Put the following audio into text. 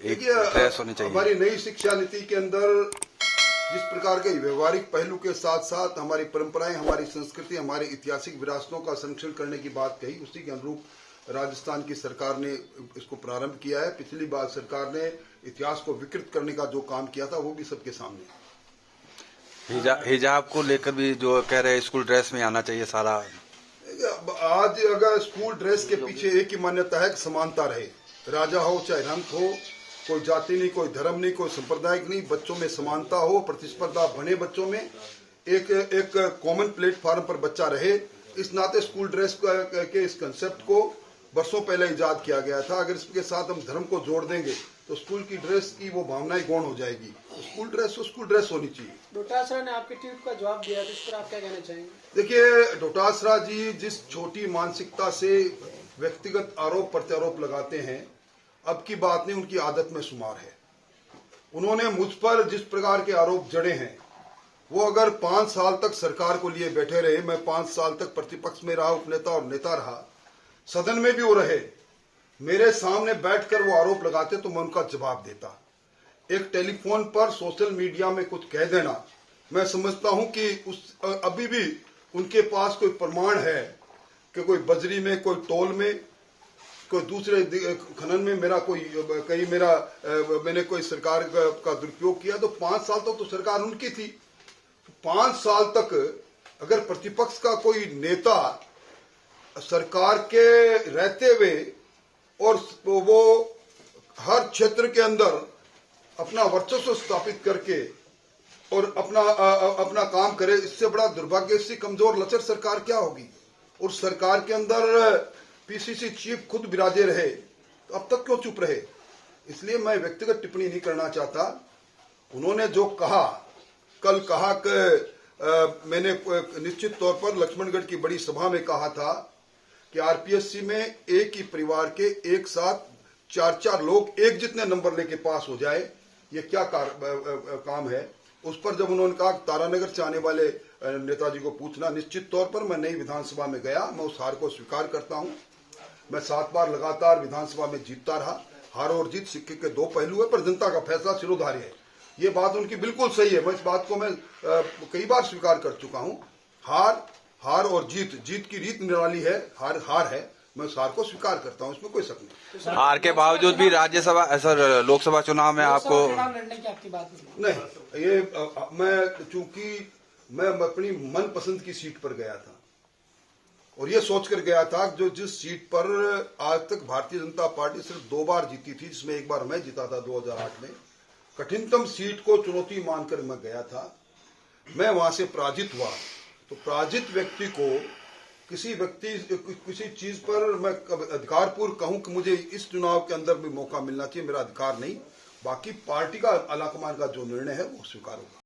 देखिए, हमारी नई शिक्षा नीति के अंदर जिस प्रकार के व्यवहारिक पहलू के साथ साथ हमारी परंपराएं, हमारी संस्कृति, हमारी ऐतिहासिक विरासतों का संरक्षण करने की बात कही, उसी के अनुरूप राजस्थान की सरकार ने इसको प्रारंभ किया है। पिछली बार सरकार ने इतिहास को विकृत करने का जो काम किया था वो भी सबके सामने। हिजाब को लेकर भी जो कह रहे हैं स्कूल ड्रेस में आना चाहिए सारा। आज अगर स्कूल ड्रेस के पीछे एक ही मान्यता है कि समानता रहे, राजा हो चाहे रंग हो, कोई जाति नहीं, कोई धर्म नहीं, कोई संप्रदाय नहीं, बच्चों में समानता हो, प्रतिस्पर्धा बने, बच्चों में एक कॉमन प्लेटफॉर्म पर बच्चा रहे। इस नाते स्कूल ड्रेस के इस कंसेप्ट को वर्षों पहले इजाद किया गया था। अगर इसके साथ हम धर्म को जोड़ देंगे तो स्कूल की ड्रेस की वो भावनाएं गौण हो जाएगी। तो स्कूल ड्रेस होनी चाहिए। डोटासरा ने आपके ट्वीट का जवाब दिया, तो इस पर आप क्या कहना चाहेंगे? देखिए, डोटासरा जी जिस छोटी मानसिकता से व्यक्तिगत आरोप प्रत्यारोप लगाते हैं, अब की बात नहीं, उनकी आदत में शुमार है। उन्होंने मुझ पर जिस प्रकार के आरोप जड़े हैं, वो अगर 5 साल तक सरकार को लिए बैठे रहे, मैं 5 साल तक प्रतिपक्ष में रहा, उपनेता और नेता रहा, सदन में भी वो रहे, मेरे सामने बैठकर वो आरोप लगाते तो मैं उनका जवाब देता। एक टेलीफोन पर सोशल मीडिया में कुछ कह देना, मैं समझता हूं कि अभी भी उनके पास कोई प्रमाण है कि कोई बजरी में, कोई टोल में, कोई दूसरे खनन में मैंने कोई सरकार का दुरुपयोग किया। तो 5 साल तक तो सरकार उनकी थी। 5 साल तक अगर प्रतिपक्ष का कोई नेता सरकार के रहते हुए और वो हर क्षेत्र के अंदर अपना वर्चस्व स्थापित करके और अपना काम करे, इससे बड़ा दुर्भाग्य, इससे कमजोर लचर सरकार क्या होगी। और सरकार के अंदर पीसीसी चीफ खुद विराजे रहे, तो अब तक क्यों चुप रहे। इसलिए मैं व्यक्तिगत टिप्पणी नहीं करना चाहता। उन्होंने जो कहा, कल कहा कि मैंने निश्चित तौर पर लक्ष्मणगढ़ की बड़ी सभा में कहा था कि आरपीएससी में एक ही परिवार के एक साथ 4-4 लोग एक जितने नंबर लेके पास हो जाए, ये क्या काम है। उस पर जब उन्होंने कहा तारानगर से आने वाले नेताजी को पूछना, निश्चित तौर पर मैं नई विधानसभा में गया, मैं उस हार को स्वीकार करता हूं। मैं 7 बार लगातार विधानसभा में जीतता रहा। हार और जीत सिक्के के 2 पहलू है, पर जनता का फैसला सिरोधार्य है। ये बात उनकी बिल्कुल सही है। मैं इस बात को मैं कई बार स्वीकार कर चुका हूं। हार और जीत की रीत निराली है। हार है, मैं उस हार को स्वीकार करता हूं, इसमें कोई शक नहीं। हार के बावजूद भी राज्यसभा लोकसभा चुनाव में आपको लड़ने की आपकी बात नहीं, ये मैं चूंकि मैं अपनी मनपसंद की सीट पर गया था और ये सोचकर गया था जो जिस सीट पर आज तक भारतीय जनता पार्टी सिर्फ 2 बार जीती थी, जिसमें एक बार मैं जीता था 2008 में, कठिनतम सीट को चुनौती मानकर मैं गया था। मैं वहां से पराजित हुआ। तो पराजित व्यक्ति को किसी चीज पर मैं अधिकारपूर्वक कहूं कि मुझे इस चुनाव के अंदर भी मौका मिलना चाहिए, मेरा अधिकार नहीं। बाकी पार्टी का आलाकमान का जो निर्णय है वो स्वीकार होगा।